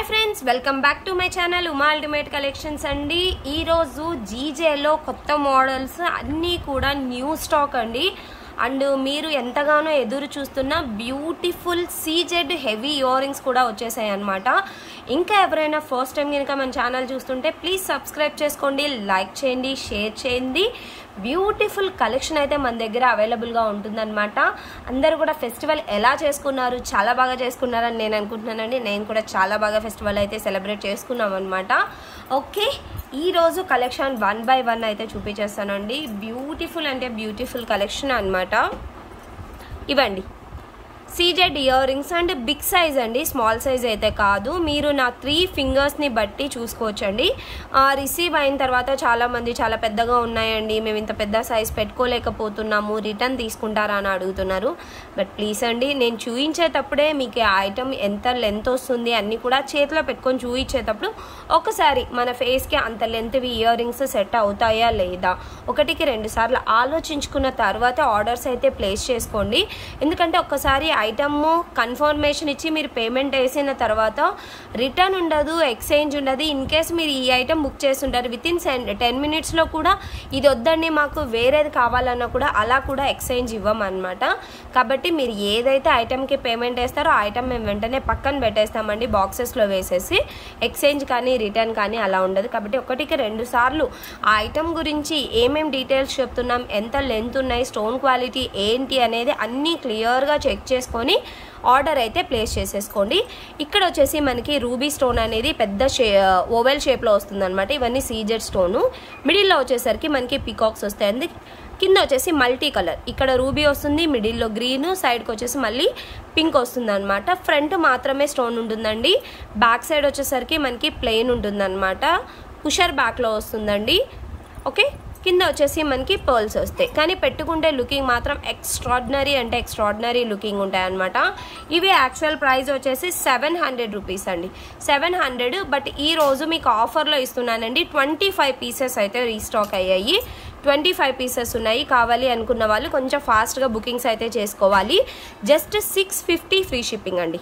Hi friends welcome back to my channel Uma ultimate collections అండి। ఈ రోజు జీజేలో కొత్త మోడల్స్ అన్నీ కూడా న్యూ స్టాక్ అండి। అండ్ మీరు ఎంతగానో ఎదురు చూస్తున్న beautiful CZ heavy ear rings కూడా వచ్చేసాయి అన్నమాట। ఇంకా ఎవరైనా ఫస్ట్ టైం కనుక మన ఛానల్ చూస్తుంటే ప్లీజ్ సబ్స్క్రైబ్ చేసుకోండి, లైక్ చేయండి, షేర్ చేయండి। బ్యూటిఫుల్ కలెక్షన్ అయితే మన దగ్గర అవైలబుల్గా ఉంటుందన్నమాట। అందరూ కూడా ఫెస్టివల్ ఎలా చేసుకున్నారు, చాలా బాగా చేసుకున్నారని నేను అనుకుంటున్నానండి। నేను కూడా చాలా బాగా ఫెస్టివల్ అయితే సెలబ్రేట్ చేసుకున్నాం అనమాట। ఓకే, ఈరోజు కలెక్షన్ 1 by 1 అయితే చూపించేస్తానండి। బ్యూటిఫుల్ అంటే బ్యూటిఫుల్ కలెక్షన్ అనమాట। ఇవ్వండి CZ earrings and big size అండి, స్మాల్ సైజ్ అయితే కాదు। మీరు నా 3 ఫింగర్స్ని బట్టి చూసుకోవచ్చండి। రిసీవ్ అయిన తర్వాత చాలామంది చాలా పెద్దగా ఉన్నాయండి, మేము ఇంత పెద్ద సైజ్ పెట్టుకోలేకపోతున్నాము, రిటర్న్ తీసుకుంటారా అని అడుగుతున్నారు। బట్ ప్లీజ్ అండి, నేను చూపించేటప్పుడే మీకు ఐటమ్ ఎంత లెంత్ వస్తుంది అన్నీ కూడా చేతిలో పెట్టుకొని చూపించేటప్పుడు ఒకసారి మన ఫేస్కి అంత లెంత్వి ఇయర్ రింగ్స్ సెట్ అవుతాయా లేదా 1కి 2 సార్లు ఆలోచించుకున్న తర్వాత ఆర్డర్స్ అయితే ప్లేస్ చేసుకోండి। ఎందుకంటే ఒక్కసారి ఐటమ్ కన్ఫర్మేషన్ ఇచ్చి మీరు పేమెంట్ వేసిన తర్వాత రిటర్న్ ఉండదు, ఎక్స్చేంజ్ ఉండదు। ఇన్ కేస్ మీరు ఈ ఐటమ్ బుక్ చేస్తుంటారు వితిన్ 10 మినిట్స్లో కూడా ఇది వద్దండి మాకు వేరేది కావాలన్నా కూడా అలా కూడా ఎక్స్చేంజ్ ఇవ్వమన్నమాట। కాబట్టి మీరు ఏదైతే ఐటమ్కి పేమెంట్ వేస్తారో ఆ ఐటమ్ మేము వెంటనే పక్కన పెట్టేస్తామండి, బాక్సెస్లో వేసేసి। ఎక్స్చేంజ్ కానీ రిటర్న్ కానీ అలా ఉండదు। కాబట్టి 1కి 2 సార్లు ఆ ఐటమ్ గురించి ఏమేమి డీటెయిల్స్ చెప్తున్నాం, ఎంత లెంత్ ఉన్నాయి, స్టోన్ క్వాలిటీ ఏంటి అనేది అన్నీ క్లియర్గా చెక్ చేసుకొని ఆర్డర్ అయితే ప్లేస్ చేసేసుకోండి। ఇక్కడ వచ్చేసి మనకి రూబీ స్టోన్ అనేది పెద్ద ఓవెల్ షేప్లో వస్తుంది అనమాట। ఇవన్నీ సీజెడ్ స్టోను, మిడిల్లో వచ్చేసరికి మనకి పికాక్స్ వస్తాయండి। కింద వచ్చేసి మల్టీ కలర్, ఇక్కడ రూబీ వస్తుంది, మిడిల్లో గ్రీన్, సైడ్కి వచ్చేసి మళ్ళీ పింక్ వస్తుంది అనమాట। ఫ్రంట్ మాత్రమే స్టోన్ ఉంటుందండి, బ్యాక్ సైడ్ వచ్చేసరికి మనకి ప్లెయిన్ ఉంటుందన్నమాట, పుషర్ బ్యాక్లో వస్తుందండి। ఓకే, కింద వచ్చేసి మనకి పర్ల్స్ వస్తాయి, కానీ పెట్టుకుంటే లుకింగ్ మాత్రం ఎక్స్ట్రాడినరీ అంటే ఎక్స్ట్రాడినరీ లుకింగ్ ఉంటాయి అనమాట। ఇవి యాక్చువల్ ప్రైస్ వచ్చేసి 700 రూపీస్ అండి, 700। బట్ ఈ రోజు మీకు ఆఫర్లో ఇస్తున్నానండి, 25 పీసెస్ అయితే రీస్టాక్ అయ్యాయి, 25 పీసెస్ ఉన్నాయి। కావాలి అనుకున్న వాళ్ళు కొంచెం ఫాస్ట్గా బుకింగ్స్ అయితే చేసుకోవాలి। జస్ట్ 650 ఫ్రీ షిప్పింగ్ అండి,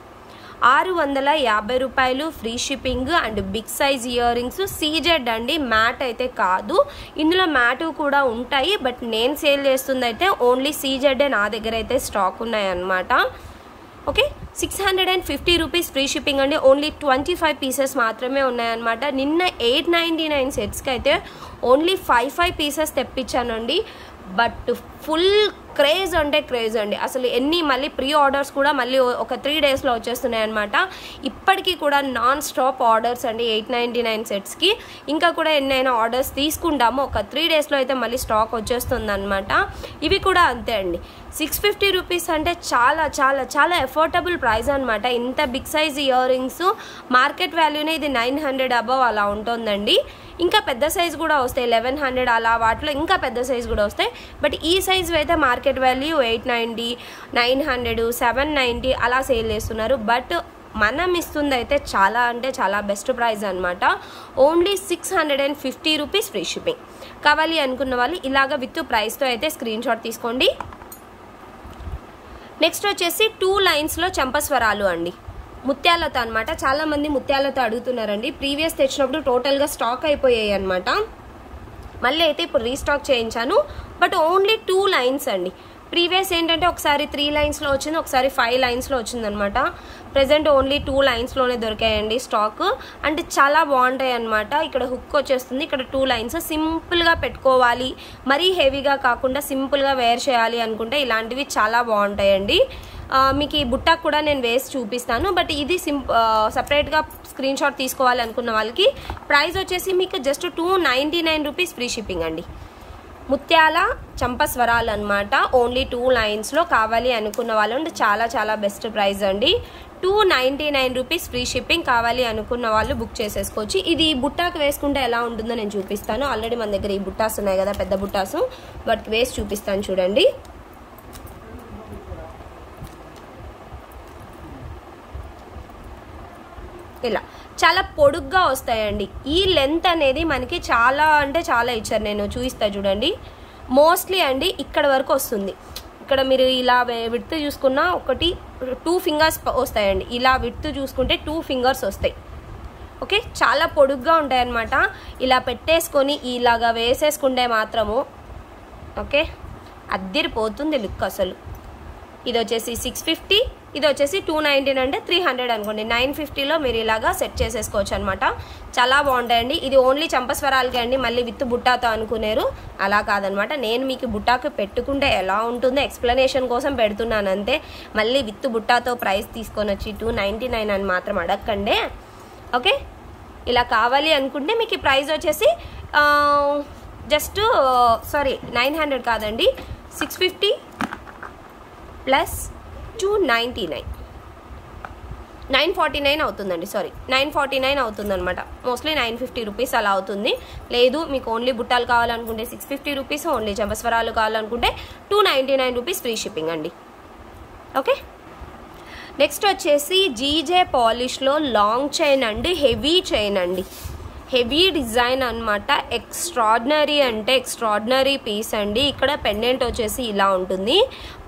650 రూపాయలు free shipping. And big size ear rings CZ అండి, మ్యాట్ అయితే కాదు, ఇందులో మ్యాట్ కూడా ఉంటాయి। బట్ నేను సేల్ చేస్తుంది అయితే ఓన్లీ సీజెడ్ నా దగ్గర అయితే స్టాక్ ఉన్నాయన్నమాట। ఓకే, 650 రూపీస్ ఫ్రీ షిప్పింగ్ అండి, ఓన్లీ 25 పీసెస్ మాత్రమే ఉన్నాయన్నమాట। నిన్న 899 సెట్స్కి అయితే ఓన్లీ 5 పీసెస్ తెప్పించానండి। బట్ ఫుల్ క్రేజ్ అంటే క్రేజ్ అండి, అసలు మళ్ళీ ప్రీ ఆర్డర్స్ కూడా మళ్ళీ ఒక 3 డేస్లో వచ్చేస్తున్నాయి అనమాట। ఇప్పటికీ కూడా నాన్ స్టాప్ ఆర్డర్స్ అండి 899 సెట్స్కి, ఇంకా కూడా ఎన్నైనా ఆర్డర్స్ తీసుకుంటామో ఒక 3 డేస్లో అయితే మళ్ళీ స్టాక్ వచ్చేస్తుంది అనమాట। ఇవి కూడా అంతే అండి, 650 రూపీస్ అంటే చాలా చాలా చాలా ఎఫోర్డబుల్ ప్రైస్ అనమాట। ఇంత big size year rings market వాల్యూనే ఇది 900 అబవ్ అలా ఉంటుందండి। ఇంకా పెద్ద సైజ్ కూడా వస్తాయి 1100 అలా, వాటిలో ఇంకా పెద్ద సైజ్ కూడా వస్తాయి। బట్ ఈ సైజ్ అయితే మార్కెట్ వాల్యూ 890, 900, 790 అలా సేల్ చేస్తున్నారు। బట్ మనం ఇస్తుంది అయితే చాలా అంటే చాలా బెస్ట్ ప్రైస్ అనమాట, ఓన్లీ 650 రూపీస్ ఫ్రీ షిప్పింగ్। కావాలి అనుకున్న వాళ్ళు ఇలాగ విత్ ప్రైస్తో అయితే స్క్రీన్ షాట్ తీసుకోండి। నెక్స్ట్ వచ్చేసి 2 లైన్స్లో చంపస్వరాలు అండి, ముత్యాలతో అనమాట। చాలామంది ముత్యాలతో అడుగుతున్నారండి, ప్రీవియస్ తెచ్చినప్పుడు టోటల్గా స్టాక్ అయిపోయాయి అనమాట, మళ్ళీ అయితే ఇప్పుడు రీస్టాక్ చేయించాను। బట్ ఓన్లీ 2 లైన్స్ అండి, ప్రీవియస్ ఏంటంటే ఒకసారి 3 లైన్స్లో వచ్చింది, ఒకసారి 5 లైన్స్లో వచ్చిందనమాట। ప్రజెంట్ ఓన్లీ 2 లైన్స్లోనే దొరికాయండి స్టాక్, అంటే చాలా బాగుంటాయి అనమాట। ఇక్కడ హుక్ వచ్చేస్తుంది, ఇక్కడ 2 లైన్స్, సింపుల్గా పెట్టుకోవాలి, మరీ హెవీగా కాకుండా సింపుల్గా వేర్ చేయాలి అనుకుంటే ఇలాంటివి చాలా బాగుంటాయండి। మీకు ఈ బుట్టాకు కూడా నేను వేసి చూపిస్తాను, బట్ ఇది సపరేట్గా స్క్రీన్ షాట్ తీసుకోవాలి అనుకున్న వాళ్ళకి ప్రైస్ వచ్చేసి మీకు జస్ట్ 299 రూపీస్ ఫ్రీ షిప్పింగ్ అండి। ముత్యాల చంపస్వరాలు అనమాట, ఓన్లీ 2 లైన్స్లో కావాలి అనుకున్న వాళ్ళు చాలా చాలా బెస్ట్ ప్రైస్ అండి, 299 రూపీస్ ఫ్రీ షిప్పింగ్। కావాలి అనుకున్న వాళ్ళు బుక్ చేసేసుకోవచ్చు। ఇది బుట్టాకు వేసుకుంటే ఎలా ఉంటుందో నేను చూపిస్తాను, ఆల్రెడీ మన దగ్గర ఈ బుట్టాస్ ఉన్నాయి కదా పెద్ద బుట్టాసు, వాటికి వేసి చూపిస్తాను చూడండి। ఇలా చాలా పొడుగ్గా వస్తాయండి, ఈ లెంత్ అనేది మనకి చాలా అంటే చాలా ఇచ్చారు, నేను చూపిస్తా చూడండి। మోస్ట్లీ అండి ఇక్కడ వరకు వస్తుంది, ఇక్కడ మీరు ఇలా విడ్త్ చూసుకున్నా 2 ఫింగర్స్ వస్తాయండి, ఇలా విడ్త్ చూసుకుంటే 2 ఫింగర్స్ వస్తాయి। ఓకే, చాలా పొడుగ్గా ఉంటాయి అన్నమాట. ఇలా పెట్టేసుకొని ఇలాగా వేసేసుకుంటే మాత్రము ఓకే అద్దిరిపోతుంది లుక్ అసలు. ఇది వచ్చేసి 650, ఇది వచ్చేసి 219 అంటే 300 అనుకోండి. 950లో మీరు ఇలాగా సెట్ చేసేసుకోవచ్చు అనమాట. చాలా బాగుంటాయండి. ఇది ఓన్లీ చంపస్వరాలకి అండి, మళ్ళీ విత్ బుట్టాతో అనుకునేరు అలా కాదనమాట. నేను మీకు బుట్టాకు పెట్టుకుంటే ఎలా ఉంటుందో ఎక్స్ప్లెనేషన్ కోసం పెడుతున్నాను అంతే. మళ్ళీ విత్ బుట్టాతో ప్రైస్ తీసుకొని వచ్చి 299 అని మాత్రం అడగండి. ఓకే, ఇలా కావాలి అనుకుంటే మీకు ఈ ప్రైస్ వచ్చేసి జస్ట్ 900 కాదండి, 650 ప్లస్ 299 949 అవుతుందండి. 949 అవుతుంది అనమాట. మోస్ట్లీ 950 రూపీస్ అలా అవుతుంది. లేదు మీకు ఓన్లీ బుట్టాలు కావాలనుకుంటే 650 రూపీస్, ఓన్లీ చంపస్వరాలు కావాలనుకుంటే 299 రూపీస్ ఫ్రీ షిప్పింగ్ అండి. ఓకే, నెక్స్ట్ వచ్చేసి జీజే పాలిష్లో లాంగ్ చైన్ అండి, హెవీ చైన్ అండి, హెవీ డిజైన్ అనమాట. ఎక్స్ట్రాడినరీ అంటే ఎక్స్ట్రాడినరీ పీస్ అండి. ఇక్కడ పెండెంట్ వచ్చేసి ఇలా ఉంటుంది,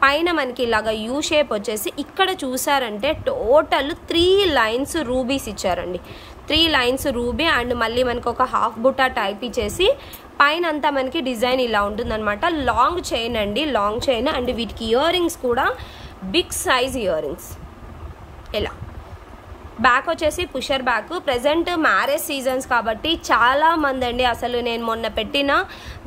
పైన మనకి ఇలాగా యూ షేప్ వచ్చేసి ఇక్కడ చూసారంటే టోటల్ 3 లైన్స్ రూబీస్ ఇచ్చారండి. 3 లైన్స్ రూబీ అండ్ మళ్ళీ మనకి ఒక హాఫ్ బుట్టా టైప్ ఇచ్చేసి పైన అంతా మనకి డిజైన్ ఇలా ఉంటుంది అనమాట. లాంగ్ చైన్ అండి, లాంగ్ చైన్ అండ్ వీటికి ఇయర్ రింగ్స్ కూడా బిగ్ సైజ్ ఇయర్ రింగ్స్. ఇలా బ్యాక్ వచ్చేసి pusher back. Present marriage seasons కాబట్టి చాలా మంది అండి అసలు నేను మొన్న పెట్టిన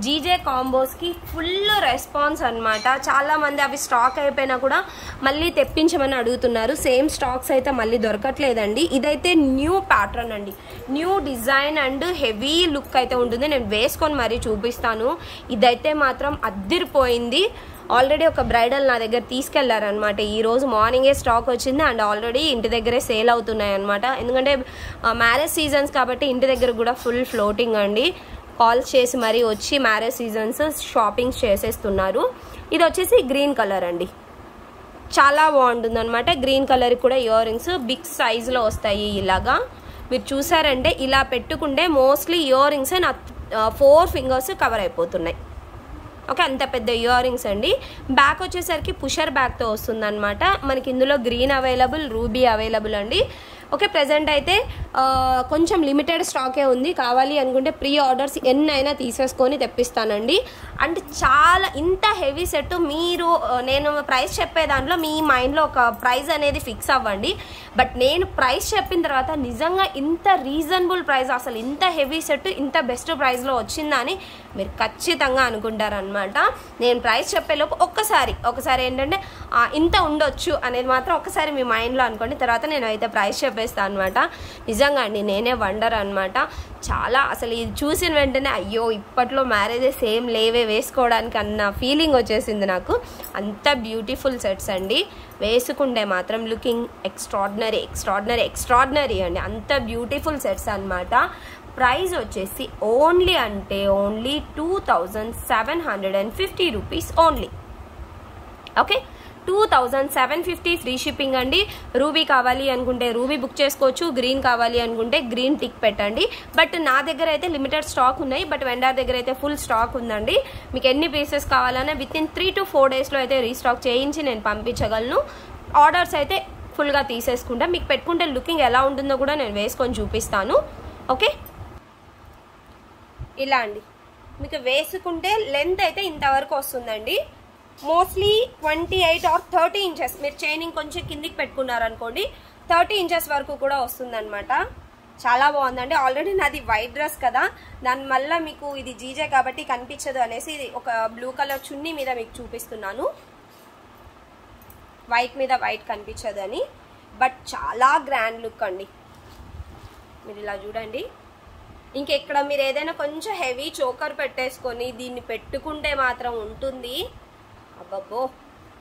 జీజే కాంబోస్కి ఫుల్ రెస్పాన్స్ అనమాట. చాలా మంది అవి స్టాక్ అయిపోయినా కూడా మళ్ళీ తెప్పించమని అడుగుతున్నారు. సేమ్ స్టాక్స్ అయితే మళ్ళీ దొరకట్లేదండి. ఇదైతే న్యూ ప్యాటర్న్ అండి, new design and heavy look అయితే ఉంటుంది. నేను వేసుకొని మరీ చూపిస్తాను. ఇదైతే మాత్రం అద్దిరిపోయింది. ఆల్రెడీ ఒక బ్రైడల్ నా దగ్గర తీసుకెళ్లారనమాట. ఈరోజు మార్నింగే స్టాక్ వచ్చింది అండ్ ఆల్రెడీ ఇంటి దగ్గరే సేల్ అవుతున్నాయి అనమాట. ఎందుకంటే మ్యారేజ్ సీజన్స్ కాబట్టి ఇంటి దగ్గర కూడా ఫుల్ ఫ్లోటింగ్ అండి. కాల్స్ చేసి మరీ వచ్చి మ్యారేజ్ సీజన్స్ షాపింగ్స్ చేసేస్తున్నారు. ఇది వచ్చేసి గ్రీన్ కలర్ అండి, చాలా బాగుంటుంది అనమాట. గ్రీన్ కలర్ కూడా ఇయర్ రింగ్స్ బిగ్ సైజులో వస్తాయి. ఇలాగా మీరు చూసారంటే ఇలా పెట్టుకుంటే mostly ear rings 4 fingers cover అయిపోతున్నాయి. ఓకే, అంత పెద్ద ఇయర్ రింగ్స్ అండి. బ్యాక్ వచ్చేసరికి పుషర్ బ్యాక్తో వస్తుంది అనమాట. మనకి ఇందులో గ్రీన్ అవైలబుల్, రూబీ అవైలబుల్ అండి. ఓకే, ప్రెజెంట్ అయితే కొంచెం లిమిటెడ్ స్టాకే ఉంది. కావాలి అనుకుంటే ప్రీ ఆర్డర్స్ ఎన్నైనా తీసేసుకొని తెప్పిస్తానండి. అండ్ చాలా ఇంత హెవీ సెట్ మీరు నేను ప్రైస్ చెప్పే దాంట్లో మీ మైండ్లో ఒక ప్రైస్ అనేది ఫిక్స్ అవ్వండి. బట్ నేను ప్రైస్ చెప్పిన తర్వాత నిజంగా ఇంత రీజనబుల్ ప్రైస్, అసలు ఇంత హెవీ సెట్ ఇంత బెస్ట్ ప్రైస్లో వచ్చిందా అని మీరు ఖచ్చితంగా అనుకుంటారనమాట. నేను ప్రైస్ చెప్పేలోపు ఒకసారి ఏంటంటే ఇంత ఉండొచ్చు అనేది మాత్రం ఒకసారి మీ మైండ్లో అనుకోండి. తర్వాత నేను అయితే ప్రైస్ చెప్పేస్తాను అనమాట. నిజంగా అండి నేనే వండర్ అనమాట. చాలా అసలు ఇది చూసిన వెంటనే అయ్యో ఇప్పట్లో మ్యారేజెస్ ఏం లేవే వేసుకోవడానికి అన్న ఫీలింగ్ వచ్చేసింది నాకు. అంత బ్యూటిఫుల్ సెట్స్ అండి, వేసుకుంటే మాత్రం లుకింగ్ ఎక్స్ట్రాడినరీ అండి. అంత బ్యూటిఫుల్ సెట్స్ అనమాట. ప్రైస్ వచ్చేసి only 2750 rupees only. Okay, 2750 free shipping అండి. రూబీ కావాలి అనుకుంటే రూబీ బుక్ చేసుకోవచ్చు, గ్రీన్ కావాలి అనుకుంటే గ్రీన్ టిక్ పెట్టండి. బట్ నా దగ్గర అయితే లిమిటెడ్ స్టాక్ ఉన్నాయి, బట్ వెండర్ దగ్గర అయితే ఫుల్ స్టాక్ ఉందండి. మీకు ఎన్ని పీసెస్ కావాలన్నా విత్ ఇన్ 3 to 4 డేస్లో అయితే రీస్టాక్ చేయించి నేను పంపించగలను. ఆర్డర్స్ అయితే ఫుల్గా తీసేసుకుంటా. మీకు పెట్టుకుంటే లుకింగ్ ఎలా ఉంటుందో కూడా నేను వేసుకొని చూపిస్తాను. ఓకే, ఇలా అండి మీకు వేసుకుంటే లెంత్ అయితే ఇంతవరకు వస్తుందండి. మోస్ట్లీ 28 or 30 ఇంచెస్ మీరు చైనింగ్ కొంచెం కిందికి పెట్టుకున్నారనుకోండి 30 ఇంచెస్ వరకు కూడా వస్తుందన్నమాట. చాలా బాగుందండి. ఆల్రెడీ నాది వైట్ డ్రెస్ కదా, దానివల్ల మీకు ఇది జీజే కాబట్టి కనిపించదు అనేసి ఇది ఒక బ్లూ కలర్ చున్నీ మీద మీకు చూపిస్తున్నాను. వైట్ మీద వైట్ కనిపించదు అని. బట్ చాలా గ్రాండ్ లుక్ అండి. మీరు ఇలా చూడండి. ఇంకెక్కడ మీరు ఏదైనా కొంచెం హెవీ చోకర్ పెట్టేసుకొని దీన్ని పెట్టుకుంటే మాత్రం ఉంటుంది, అబ్బబ్బో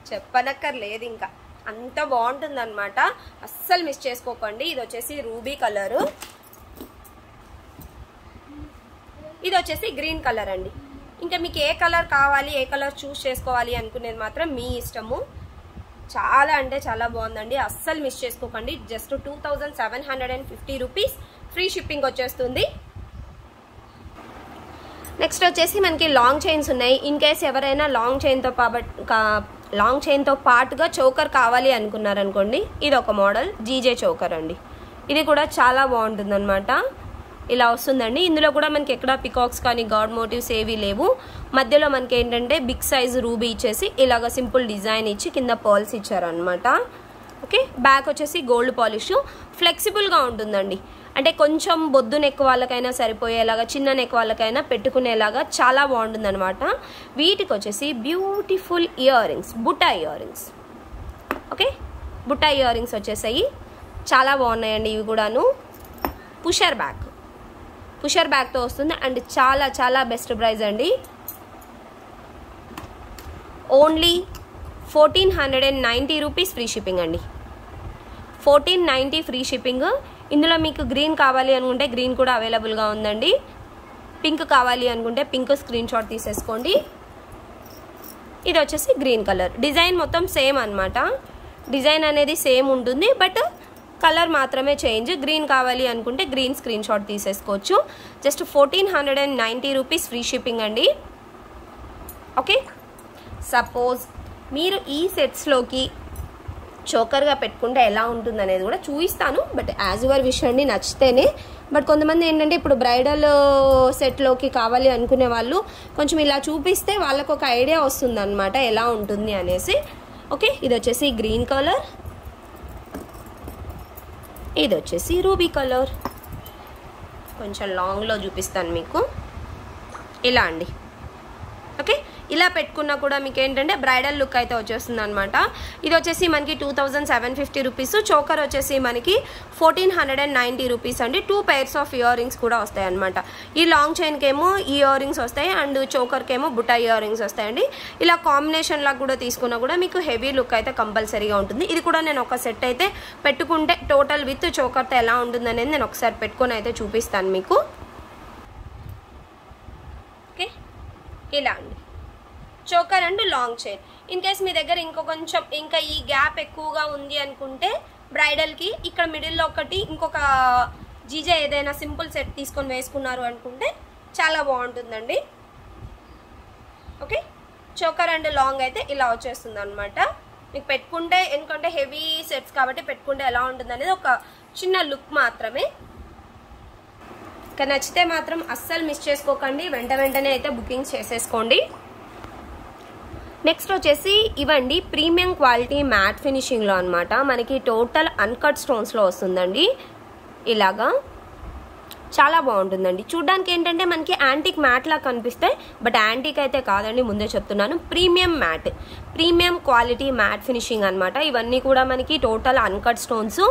చెప్పనక్కర్లేదు. ఇంకా అంత బాగుంటుంది అనమాట. అస్సలు మిస్ చేసుకోకండి. ఇది వచ్చేసి రూబీ కలరు, ఇది వచ్చేసి గ్రీన్ కలర్ అండి. ఇంకా మీకు ఏ కలర్ కావాలి, ఏ కలర్ చూస్ చేసుకోవాలి అనుకునేది మాత్రం మీ ఇష్టము. చాలా అంటే చాలా బాగుందండి. అస్సలు మిస్ చేసుకోకండి. జస్ట్ 2750 రూపీస్ ఫ్రీ షిప్పింగ్ వచ్చేస్తుంది. నెక్స్ట్ వచ్చేసి మనకి లాంగ్ చైన్స్ ఉన్నాయి. ఇన్ కేస్ ఎవరైనా లాంగ్ చైన్తో పాటుగా చోకర్ కావాలి అనుకున్నారనుకోండి, ఇది ఒక మోడల్ జీజే చోకర్ అండి. ఇది కూడా చాలా బాగుంటుంది అనమాట. ఇలా వస్తుందండి. ఇందులో కూడా మనకి ఎక్కడ పికాక్స్ కానీ గాడ్ మోటివ్స్ ఏవి లేవు. మధ్యలో మనకి ఏంటంటే బిగ్ సైజ్ రూబీ ఇచ్చేసి ఇలాగ సింపుల్ డిజైన్ ఇచ్చి కింద పర్ల్స్ ఇచ్చారనమాట. ఓకే, బ్యాక్ వచ్చేసి గోల్డ్ పాలిష్. ఫ్లెక్సిబుల్గా ఉంటుందండి. అంటే కొంచెం బొద్దు నెక్ వాళ్ళకైనా సరిపోయేలాగా, చిన్న నెక్ వాళ్ళకైనా పెట్టుకునేలాగా చాలా బాగుంటుంది అనమాట. వీటికి వచ్చేసి బ్యూటిఫుల్ ఇయర్ రింగ్స్, బుట్టా ఇయర్ రింగ్స్. ఓకే, బుట్టా ఇయర్ రింగ్స్ వచ్చేసాయి. చాలా బాగున్నాయండి ఇవి కూడాను. పుషర్ బ్యాక్తో వస్తుంది అండ్ చాలా చాలా బెస్ట్ ప్రైస్ అండి. ఓన్లీ 1490 రూపీస్ ఫ్రీ షిప్పింగ్ అండి. 1490 ఫ్రీ షిప్పింగ్. ఇందులో మీకు గ్రీన్ కావాలి అనుకుంటే గ్రీన్ కూడా అవైలబుల్గా ఉందండి. పింక్ కావాలి అనుకుంటే పింక్ స్క్రీన్ షాట్ తీసేసుకోండి. ఇది వచ్చేసి గ్రీన్ కలర్. డిజైన్ మొత్తం సేమ్ అనమాట. డిజైన్ అనేది సేమ్ ఉంటుంది, బట్ కలర్ మాత్రమే చేంజ్. గ్రీన్ కావాలి అనుకుంటే గ్రీన్ స్క్రీన్ షాట్ తీసేసుకోవచ్చు. జస్ట్ 1490 రూపీస్ ఫ్రీ షిప్పింగ్ అండి. ఓకే, సపోజ్ మీరు ఈ సెట్స్లోకి చోకర్గా పెట్టుకుంటే ఎలా ఉంటుంది అనేది కూడా చూపిస్తాను. బట్ యాజ్ యువర్ విష్ అండి, నచ్చితేనే. బట్ కొంతమంది ఏంటంటే ఇప్పుడు బ్రైడల్ సెట్లోకి కావాలి అనుకునే వాళ్ళు కొంచెం ఇలా చూపిస్తే వాళ్ళకు ఒక ఐడియా వస్తుంది అనమాట ఎలా ఉంటుంది అనేసి. ఓకే, ఇది వచ్చేసి గ్రీన్ కలర్, ఇది వచ్చేసి రూబీ కలర్. కొంచెం లాంగ్లో చూపిస్తాను మీకు. ఇలా అండి. ఓకే, ఇలా పెట్టుకున్నా కూడా మీకు ఏంటంటే బ్రైడల్ లుక్ అయితే వచ్చేస్తుంది అనమాట. ఇది వచ్చేసి మనకి 2750 రూపీస్. చోకర్ వచ్చేసి మనకి 1490 రూపీస్ అండి. 2 pairs ఆఫ్ ఇయర్ రింగ్స్ కూడా వస్తాయి అనమాట. ఈ లాంగ్ చైన్కి ఏమో ఈ ఇయర్ రింగ్స్ వస్తాయి అండ్ చోకర్కి ఏమో బుట్టా ఇయర్ రింగ్స్ వస్తాయండి. ఇలా కాంబినేషన్ లాగా కూడా తీసుకున్నా కూడా మీకు హెవీ లుక్ అయితే కంపల్సరీగా ఉంటుంది. ఇది కూడా నేను ఒక సెట్ అయితే పెట్టుకుంటే టోటల్ విత్ చోకర్తో ఎలా ఉంటుంది అనేది నేను ఒకసారి పెట్టుకొని అయితే చూపిస్తాను మీకు. ఓకే, ఇలా అండి choker and long chain. In case మీ దగ్గర కొంచెం ఇంకా ఈ గ్యాప్ ఎక్కువగా ఉంది అనుకుంటే బ్రైడల్కి ఇక్కడ మిడిల్లో ఒకటి ఇంకొక జీజే ఏదైనా సింపుల్ సెట్ తీసుకొని వేసుకున్నారు అనుకుంటే చాలా బాగుంటుందండి. ఓకే, చోకర్ అండ్ లాంగ్ అయితే ఇలా వచ్చేస్తుంది అనమాట. మీకు పెట్టుకుంటే ఎందుకంటే హెవీ సెట్స్ కాబట్టి పెట్టుకుంటే ఎలా ఉంటుంది అనేది ఒక చిన్న లుక్ మాత్రమే. ఇక నచ్చితే మాత్రం అస్సలు మిస్ చేసుకోకండి. వెంటనే అయితే బుకింగ్ చేసేసుకోండి. నెక్స్ట్ వచ్చేసి ఇవండి ప్రీమియం క్వాలిటీ మ్యాట్ ఫినిషింగ్లో అనమాట. మనకి టోటల్ అన్కట్ స్టోన్స్లో వస్తుందండి. ఇలాగా చాలా బాగుంటుందండి. చూడ్డానికి ఏంటంటే మనకి యాంటిక్ మ్యాట్ లా కనిపిస్తాయి, బట్ యాంటిక్ అయితే కాదండి, ముందే చెప్తున్నాను. ప్రీమియం క్వాలిటీ మ్యాట్ ఫినిషింగ్ అనమాట. ఇవన్నీ కూడా మనకి టోటల్ అన్కట్ స్టోన్స్.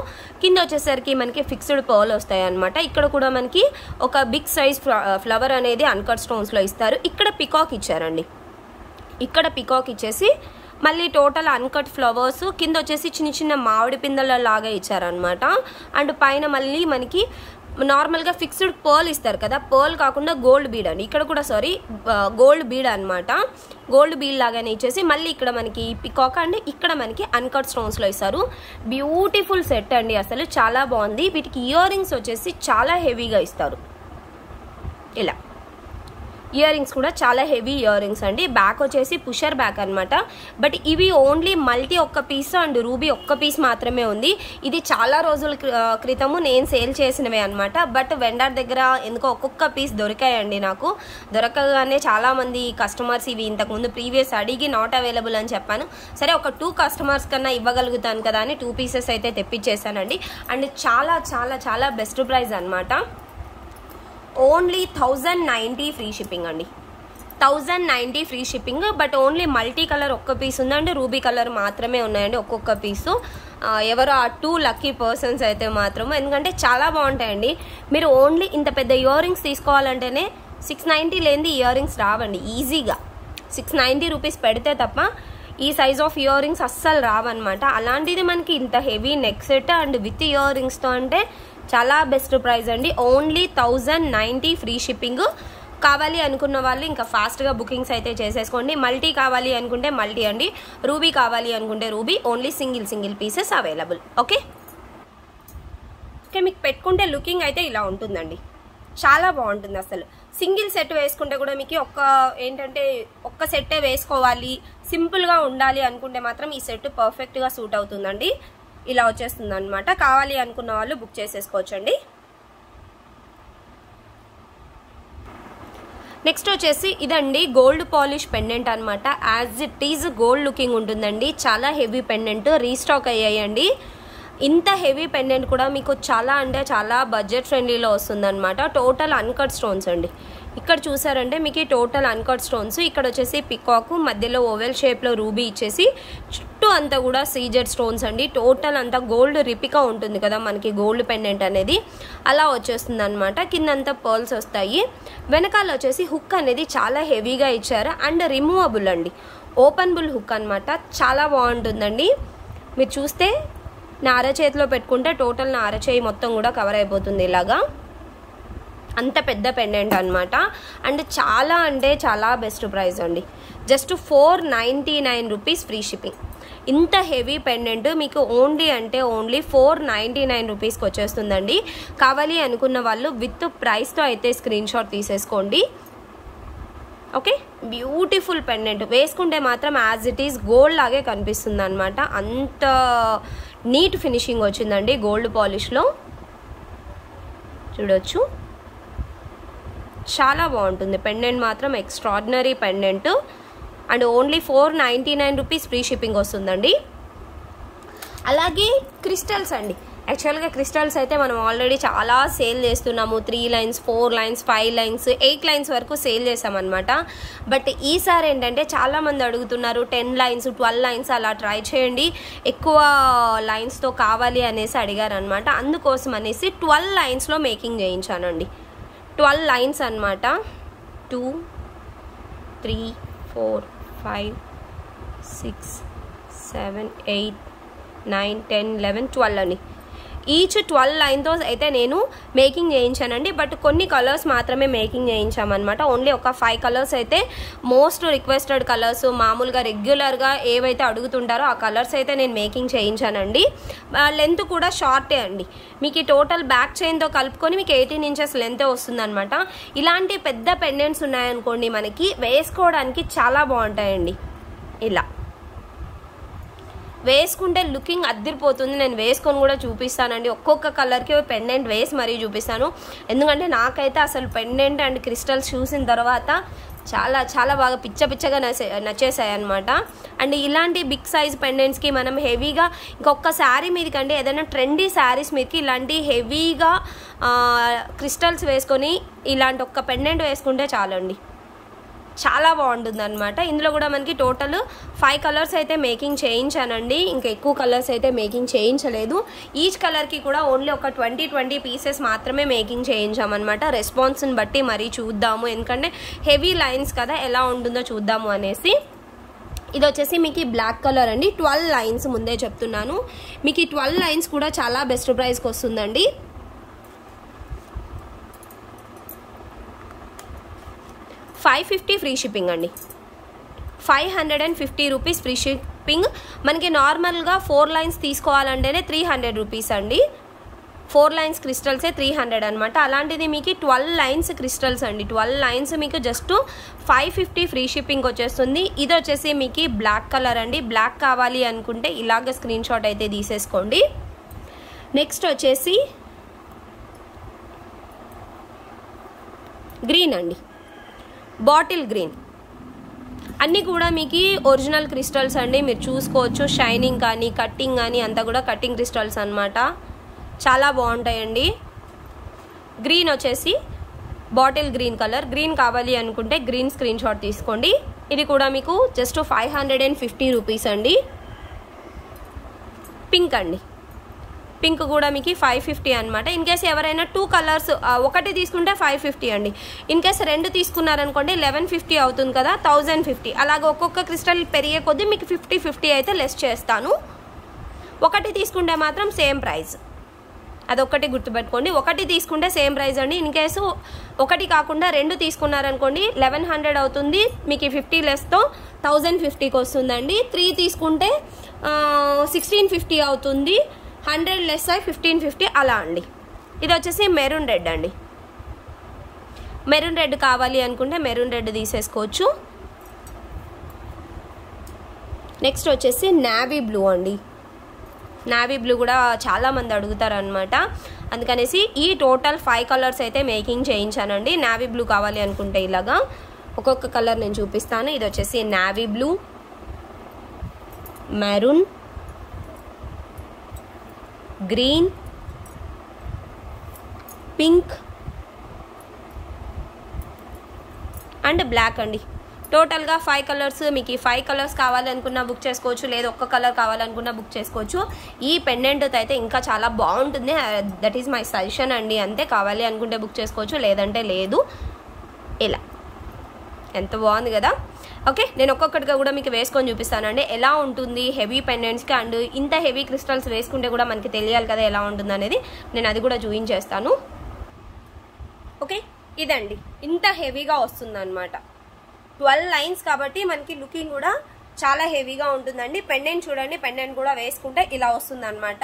కింద వచ్చేసరికి మనకి ఫిక్స్డ్ పర్ల్ వస్తాయి అనమాట. ఇక్కడ కూడా మనకి ఒక బిగ్ సైజ్ ఫ్లవర్ అనేది అన్కట్ స్టోన్స్లో ఇస్తారు. ఇక్కడ పికాక్ ఇచ్చారండి. ఇక్కడ పికాక్ ఇచ్చేసి మళ్ళీ టోటల్ అన్కట్ ఫ్లవర్స్, కింద వచ్చేసి చిన్న చిన్న మామిడి పిందెల లాగా ఇచ్చారనమాట. అండ్ పైన మళ్ళీ మనకి నార్మల్గా ఫిక్స్డ్ పర్ల్ ఇస్తారు కదా, పర్ల్ కాకుండా గోల్డ్ బీడ్ అండి. ఇక్కడ కూడా గోల్డ్ బీడ్ అనమాట. గోల్డ్ బీడ్ లాగానే ఇచ్చేసి మళ్ళీ ఇక్కడ మనకి పికాక్ అండ్ ఇక్కడ మనకి అన్కట్ స్టోన్స్లో ఇస్తారు. బ్యూటిఫుల్ సెట్ అండి, అసలు చాలా బాగుంది. వీటికి ఇయర్ రింగ్స్ వచ్చేసి చాలా హెవీగా ఇస్తారు. ఇలా ఇయర్ రింగ్స్ కూడా చాలా హెవీ ఇయర్ రింగ్స్ అండి. బ్యాక్ వచ్చేసి పుషర్ బ్యాక్ అనమాట. బట్ ఇవి ఓన్లీ మల్టీ ఒక్క పీస్ అండ్ రూబీ ఒక్క పీస్ మాత్రమే ఉంది. ఇది చాలా రోజుల క్రితము నేను సేల్ చేసినవే అనమాట. బట్ వెండర్ దగ్గర ఎందుకో ఒక్కొక్క పీస్ దొరికాయండి. నాకు దొరకగానే చాలామంది కస్టమర్స్ ఇవి ఇంతకుముందు ప్రీవియస్ అడిగి నాట్ అవైలబుల్ అని చెప్పాను. సరే ఒక 2 కస్టమర్స్ కన్నా ఇవ్వగలుగుతాను కదా అని 2 పీసెస్ అయితే తెప్పించేసానండి. అండ్ చాలా చాలా చాలా బెస్ట్ ప్రైస్ అనమాట. ఓన్లీ 1090 ఫ్రీ షిప్పింగ్ అండి. 1090 free shipping. But only multi colour ఒక్క పీస్ ఉందండి, రూబీ కలర్ మాత్రమే ఉన్నాయండి ఒక్కొక్క పీసు. ఎవరో ఆ 2 లక్కీ పర్సన్స్ అయితే మాత్రం, ఎందుకంటే చాలా బాగుంటాయండి. మీరు ఓన్లీ ఇంత పెద్ద ఇయర్ రింగ్స్ తీసుకోవాలంటేనే 690 లేనిది ఇయర్ రింగ్స్ రావండి. ఈజీగా 690 రూపీస్ పెడితే తప్ప ఈ సైజ్ ఆఫ్ ఇయర్ రింగ్స్ అస్సలు రావన్నమాట. అలాంటిది మనకి ఇంత heavy neck set and with ear రింగ్స్తో అంటే చాలా బెస్ట్ ప్రైస్ అండి. Only 1090 free shipping. కావాలి అనుకున్న వాళ్ళు ఇంకా ఫాస్ట్గా బుకింగ్స్ అయితే చేసేసుకోండి. మల్టీ కావాలి అనుకుంటే మల్టీ అండి, రూబీ కావాలి అనుకుంటే ruby. Only single pieces available. Okay, మీకు పెట్టుకుంటే లుకింగ్ అయితే ఇలా ఉంటుందండి. చాలా బాగుంటుంది అసలు. సింగిల్ సెట్ వేసుకుంటే కూడా మీకు ఒక్క సెట్టే వేసుకోవాలి, సింపుల్గా ఉండాలి అనుకుంటే మాత్రం ఈ సెట్ పర్ఫెక్ట్గా సూట్ అవుతుందండి. ఇలా వచ్చేస్తుంది అనమాట. కావాలి అనుకున్న వాళ్ళు బుక్ చేసేసుకోవచ్చండి. నెక్స్ట్ వచ్చేసి ఇదండి గోల్డ్ పాలిష్ పెండెంట్ అనమాట. As it is gold looking ఉంటుందండి. చాలా హెవీ పెండెంట్, రీస్టాక్ అయ్యాయండి. ఇంత హెవీ పెండెంట్ కూడా మీకు చాలా అంటే చాలా బడ్జెట్ ఫ్రెండ్లీలో వస్తుంది అనమాట. టోటల్ అన్కట్ స్టోన్స్ అండి. ఇక్కడ చూసారంటే మీకు టోటల్ అన్కట్ స్టోన్స్. ఇక్కడ వచ్చేసి పికాక్, మధ్యలో ఓవెల్ షేప్లో రూబీ ఇచ్చేసి చుట్టూ అంతా కూడా సీజెడ్ స్టోన్స్ అండి. టోటల్ అంతా గోల్డ్ రిపికా ఉంటుంది కదా మనకి గోల్డ్ పెండెంట్ అనేది, అలా వచ్చేస్తుంది అనమాట. కిందంతా పర్ల్స్ వస్తాయి. వెనకాల వచ్చేసి హుక్ అనేది చాలా హెవీగా ఇచ్చారు అండ్ రిమూవబుల్ అండి, ఓపెనబుల్ హుక్ అనమాట. చాలా బాగుంటుందండి. మీరు చూస్తే నా అరచేతిలో పెట్టుకుంటే టోటల్ నా అరచేయి మొత్తం కూడా కవర్ అయిపోతుంది ఇలాగా. అంత పెద్ద పెండెంట్ అనమాట. అండ్ చాలా అంటే చాలా బెస్ట్ ప్రైస్ అండి. Just 499 rupees free shipping. ఇంత హెవీ పెండెంట్ మీకు ఓన్లీ అంటే ఓన్లీ 499 రూపీస్కి వచ్చేస్తుందండి. కావాలి అనుకున్న వాళ్ళు విత్ ప్రైస్తో అయితే స్క్రీన్ షాట్ తీసేసుకోండి. Okay, beautiful pendant. వేసుకుంటే మాత్రం యాజ్ ఇట్ ఈస్ గోల్డ్ లాగే కనిపిస్తుంది అనమాట. అంత నీట్ ఫినిషింగ్ వచ్చిందండి గోల్డ్ పాలిష్లో. చూడొచ్చు, చాలా బాగుంటుంది పెండెంట్ మాత్రం. Extraordinary pendant. And only 499 rupees free shipping వస్తుందండి. అలాగే క్రిస్టల్స్ అండి. యాక్చువల్గా క్రిస్టల్స్ అయితే మనం ఆల్రెడీ చాలా సేల్ చేస్తున్నాము. 3 లైన్స్, 4 లైన్స్, 5 లైన్స్, 8 లైన్స్ వరకు సేల్ చేసామన్నమాట. బట్ ఈసారి ఏంటంటే చాలామంది అడుగుతున్నారు 10 లైన్స్, 12 లైన్స్ అలా ట్రై చేయండి, ఎక్కువ లైన్స్తో కావాలి అనేసి అడిగారు అనమాట. అందుకోసం అనేసి 12 లైన్స్లో మేకింగ్ చేయించానండి. 12 లైన్స్ అనమాట. 2, 3, 4, 5, 6, 7, 8, 9, 10, 11, 12 అని ఈచ్ 12 లైన్తో అయితే నేను మేకింగ్ చేయించానండి. బట్ కొన్ని కలర్స్ మాత్రమే మేకింగ్ చేయించామన్నమాట. ఓన్లీ ఒక 5 కలర్స్ అయితే మోస్ట్ రిక్వెస్టెడ్ కలర్స్, మామూలుగా రెగ్యులర్గా ఏవైతే అడుగుతుంటారో ఆ కలర్స్ అయితే నేను మేకింగ్ చేయించానండి. లెంత్ కూడా షార్టే అండి. మీకు టోటల్ బ్యాక్ చైన్తో కలుపుకొని మీకు 18 ఇంచెస్ లెంతే వస్తుందన్నమాట. ఇలాంటి పెద్ద పెండెంట్స్ ఉన్నాయనుకోండి మనకి వేసుకోవడానికి చాలా బాగుంటాయండి. ఇలా వేసుకుంటే లుకింగ్ అద్దరిపోతుంది. నేను వేసుకొని కూడా చూపిస్తానండి. ఒక్కొక్క కలర్కి పెండెంట్ వేసి మరీ చూపిస్తాను. ఎందుకంటే నాకైతే అసలు పెండెంట్ అండ్ క్రిస్టల్స్ చూసిన తర్వాత చాలా చాలా బాగా పిచ్చగా నచ్చేసాయి అనమాట. అండ్ ఇలాంటి బిగ్ సైజ్ పెండెంట్స్కి మనం హెవీగా ఇంకొక శారీ మీదకంటే ఏదైనా ట్రెండీ శారీస్ మీదకి ఇలాంటి హెవీగా క్రిస్టల్స్ వేసుకొని ఇలాంటి ఒక్క పెండెంట్ వేసుకుంటే చాలండి, చాలా బాగుంటుంది అనమాట. ఇందులో కూడా మనకి టోటల్ 5 కలర్స్ అయితే మేకింగ్ చేయించానండి. ఇంకా ఎక్కువ కలర్స్ అయితే మేకింగ్ చేయించలేదు. ఈచ్ కలర్కి కూడా ఓన్లీ ఒక 20 పీసెస్ మాత్రమే మేకింగ్ చేయించామన్నమాట. రెస్పాన్స్ని బట్టి మరీ చూద్దాము, ఎందుకంటే హెవీ లైన్స్ కదా ఎలా ఉంటుందో చూద్దాము అనేసి. ఇది వచ్చేసి మీకు బ్లాక్ కలర్ అండి. 12 లైన్స్ ముందే చెప్తున్నాను. మీకు ఈ 12 లైన్స్ కూడా చాలా బెస్ట్ ప్రైస్కి వస్తుందండి. 550 ఫ్రీ షిప్పింగ్ అండి. 550 రూపీస్ ఫ్రీ షిప్పింగ్. మనకి నార్మల్గా 4 లైన్స్ తీసుకోవాలంటేనే 300 రూపీస్ అండి. 4 లైన్స్ క్రిస్టల్సే 300 అనమాట. అలాంటిది మీకు 12 లైన్స్ క్రిస్టల్స్ అండి. 12 లైన్స్ మీకు జస్ట్ 550 ఫ్రీ షిప్పింగ్ వచ్చేస్తుంది. ఇది వచ్చేసి మీకు బ్లాక్ కలర్ అండి. బ్లాక్ కావాలి అనుకుంటే ఇలాగ స్క్రీన్ షాట్ అయితే తీసేసుకోండి. నెక్స్ట్ వచ్చేసి గ్రీన్ అండి, బాటిల్ గ్రీన్. అన్నీ కూడా మీకు ఒరిజినల్ క్రిస్టల్స్ అండి. మీరు చూసుకోవచ్చు, షైనింగ్ కానీ కట్టింగ్ కానీ అంతా కూడా కట్టింగ్ క్రిస్టల్స్ అనమాట. చాలా బాగుంటాయండి. గ్రీన్ వచ్చేసి బాటిల్ గ్రీన్ కలర్. గ్రీన్ కావాలి అనుకుంటే గ్రీన్ స్క్రీన్ షాట్ తీసుకోండి. ఇది కూడా మీకు జస్ట్ 550 రూపీస్ అండి. పింక్ అండి, పింక్ కూడా మీకు 550 అనమాట. ఇన్ కేసు ఎవరైనా 2 కలర్స్ ఒకటి తీసుకుంటే 550 అండి. ఇన్ కేసు 2 తీసుకున్నారనుకోండి 1150 అవుతుంది కదా, 1050. అలాగే ఒక్కొక్క క్రిస్టల్ పెరిగే కొద్దీ మీకు 50 అయితే లెస్ చేస్తాను. ఒకటి తీసుకుంటే మాత్రం సేమ్ ప్రైస్, అదొక్కటి గుర్తుపెట్టుకోండి. ఒకటి తీసుకుంటే సేమ్ ప్రైస్ అండి. ఇన్ కేసు ఒకటి కాకుండా 2 తీసుకున్నారనుకోండి 1100 అవుతుంది. మీకు 50 లెస్తో 1050కి వస్తుందండి. 3 తీసుకుంటే 1650 అవుతుంది. 100 లెస్ అయి 1550 అలా అండి. ఇది వచ్చేసి మెరూన్ రెడ్ అండి. మెరూన్ రెడ్ కావాలి అనుకుంటే మెరూన్ రెడ్ తీసేసుకోవచ్చు. నెక్స్ట్ వచ్చేసి నావీ బ్లూ అండి. నావీ బ్లూ కూడా చాలా మంది అడుగుతారు అనమాట. అందుకనేసి ఈ టోటల్ 5 కలర్స్ అయితే మేకింగ్ చేయించానండి. నావీ బ్లూ కావాలి అనుకుంటే ఇలాగా ఒక్కొక్క కలర్ నేను చూపిస్తాను. ఇది వచ్చేసి navy blue, maroon, green, pink and black అండి. టోటల్గా 5 కలర్స్. మీకు ఈ 5 కలర్స్ కావాలనుకున్నా బుక్ చేసుకోవచ్చు, లేదా ఒక్క కలర్ కావాలనుకున్నా బుక్ చేసుకోవచ్చు. ఈ పెండెంట్తో అయితే ఇంకా చాలా బాగుంటుంది. దట్ ఈస్ మై సజెషన్ అండి. అంతే, కావాలి అనుకుంటే బుక్ చేసుకోవచ్చు, లేదంటే లేదు. ఇలా ఎంత బాగుంది కదా. ఓకే, నేను ఒక్కొక్కటిగా కూడా మీకు వేసుకొని చూపిస్తానండి ఎలా ఉంటుంది హెవీ పెండెంట్స్కి. అండ్ ఇంత హెవీ క్రిస్టల్స్ వేసుకుంటే కూడా మనకి తెలియాలి కదా ఎలా ఉంటుంది అనేది. నేను అది కూడా చూపించేస్తాను. ఓకే, ఇదండి ఇంత హెవీగా వస్తుంది అనమాట. 12 లైన్స్ కాబట్టి మనకి లుకింగ్ కూడా చాలా హెవీగా ఉంటుందండి. పెండెంట్ చూడండి, పెండెంట్ కూడా వేసుకుంటే ఇలా వస్తుంది అనమాట.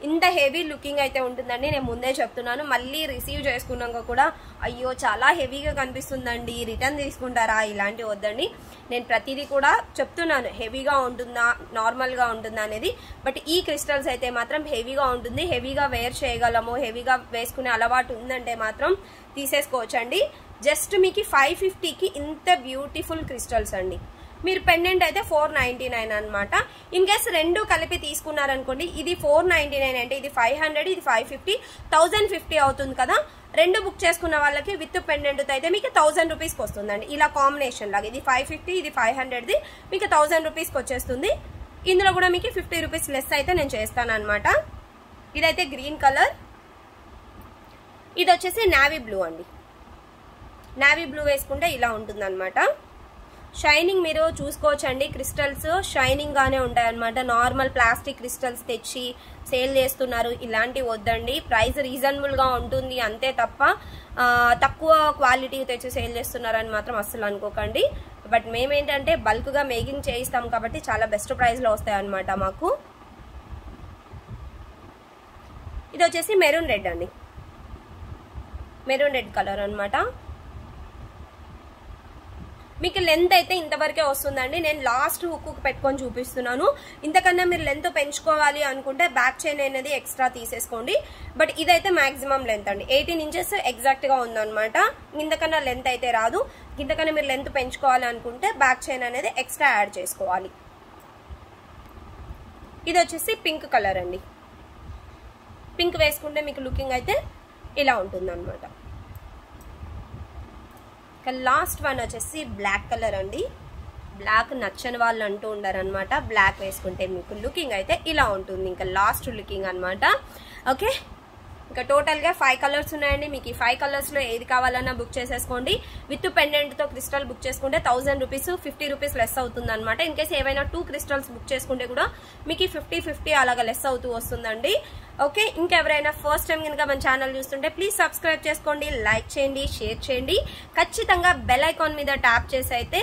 ఇంత హెవీ లుకింగ్ అయితే ఉంటుందండి. నేను ముందే చెప్తున్నాను, మళ్ళీ రిసీవ్ చేసుకున్నాక కూడా అయ్యో చాలా హెవీగా కనిపిస్తుందండి, రిటర్న్ తీసుకుంటారా, ఇలాంటివి వద్దండి. నేను ప్రతిదీ కూడా చెప్తున్నాను, హెవీగా ఉంటుందా నార్మల్గా ఉంటుందా అనేది. బట్ ఈ క్రిస్టల్స్ అయితే మాత్రం హెవీగా ఉంటుంది. హెవీగా వేర్ చేయగలము, హెవీగా వేసుకునే అలవాటు ఉందంటే మాత్రం తీసేసుకోవచ్చండి. జస్ట్ మీకు 550కి ఇంత బ్యూటిఫుల్ క్రిస్టల్స్ అండి. మీరు పెండెంట్ అయితే 499 అనమాట. ఇన్ కేస్ రెండు కలిపి తీసుకున్నారనుకోండి, ఇది 499 అంటే ఇది 500, ఇది 550, 1050 అవుతుంది కదా. రెండు బుక్ చేసుకున్న వాళ్ళకి విత్ పెండెంట్ అయితే మీకు 1000 రూపీస్కి వస్తుందండి. ఇలా కాంబినేషన్ లాగా ఇది 550, ఇది 500ది మీకు 1000 రూపీస్కి వచ్చేస్తుంది. ఇందులో కూడా మీకు 50 రూపీస్ లెస్ అయితే నేను చేస్తాను అనమాట. ఇదైతే గ్రీన్ కలర్. ఇది వచ్చేసి నావీ బ్లూ అండి. నావీ బ్లూ వేసుకుంటే ఇలా ఉంటుంది అనమాట. షైనింగ్ మీరు చూసుకోవచ్చండి. క్రిస్టల్స్ షైనింగ్ గానే ఉంటాయి అనమాట. నార్మల్ ప్లాస్టిక్ క్రిస్టల్స్ తెచ్చి సేల్ చేస్తున్నారు, ఇలాంటివి వద్దండి. ప్రైస్ రీజనబుల్ గా ఉంటుంది అంతే తప్ప తక్కువ క్వాలిటీ తెచ్చి సేల్ చేస్తున్నారని మాత్రం అస్సలు అనుకోకండి. బట్ మేమేంటంటే బల్క్ గా మేకింగ్ చేయిస్తాం కాబట్టి చాలా బెస్ట్ ప్రైస్ లో వస్తాయి అనమాట మాకు. ఇది వచ్చేసి మెరూన్ రెడ్ అండి. మెరూన్ రెడ్ కలర్ అనమాట. మీకు లెంత్ అయితే ఇంతవరకే వస్తుందండి. నేను లాస్ట్ హుక్ పెట్టుకొని చూపిస్తున్నాను. ఇంతకన్నా మీరు లెంత్ పెంచుకోవాలి అనుకుంటే బ్యాక్ చైన్ అనేది ఎక్స్ట్రా తీసేసుకోండి. బట్ ఇదైతే మాక్సిమం లెంత్ అండి, 18 ఇంచెస్ ఎగ్జాక్ట్ గా ఉందన్నమాట. ఇంతకన్నా లెంత్ అయితే రాదు. ఇంతకన్నా మీరు లెంత్ పెంచుకోవాలి అనుకుంటే బ్యాక్ చైన్ అనేది ఎక్స్ట్రా యాడ్ చేసుకోవాలి. ఇది వచ్చేసి పింక్ కలర్ అండి. పింక్ వేసుకుంటే మీకు లుకింగ్ అయితే ఇలా ఉంటుంది అనమాట. లాస్ట్ వన్ వచ్చేసి బ్లాక్ కలర్ అండి. బ్లాక్ నచ్చని వాళ్ళు అంటూ ఉండరు అనమాట. బ్లాక్ వేసుకుంటే మీకు లుకింగ్ అయితే ఇలా ఉంటుంది, ఇంకా లాస్ట్ లుకింగ్ అనమాట. ఓకే, ఇంకా టోటల్గా 5 కలర్స్ ఉన్నాయండి. మీకు ఈ 5 కలర్స్లో ఏది కావాలన్నా బుక్ చేసేసుకోండి. విత్ పెండెంట్తో క్రిస్టల్ బుక్ చేసుకుంటే 1000 రూపీస్, 50 రూపీస్ లెస్ అవుతుంది అనమాట. ఇన్ కేసు ఏవైనా 2 క్రిస్టల్స్ బుక్ చేసుకుంటే కూడా మీకు 50 అలాగా లెస్ అవుతూ వస్తుందండి. ఓకే, ఇంకెవరైనా ఫస్ట్ టైం కనుక మన ఛానల్ చూస్తుంటే ప్లీజ్ సబ్స్క్రైబ్ చేసుకోండి, లైక్ చేయండి, షేర్ చేయండి. ఖచ్చితంగా బెల్ ఐకాన్ మీద ట్యాప్ చేసి అయితే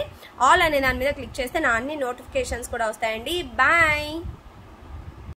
ఆల్ అనే దాని మీద క్లిక్ చేస్తే నా అన్ని నోటిఫికేషన్స్ కూడా వస్తాయండి. బాయ్.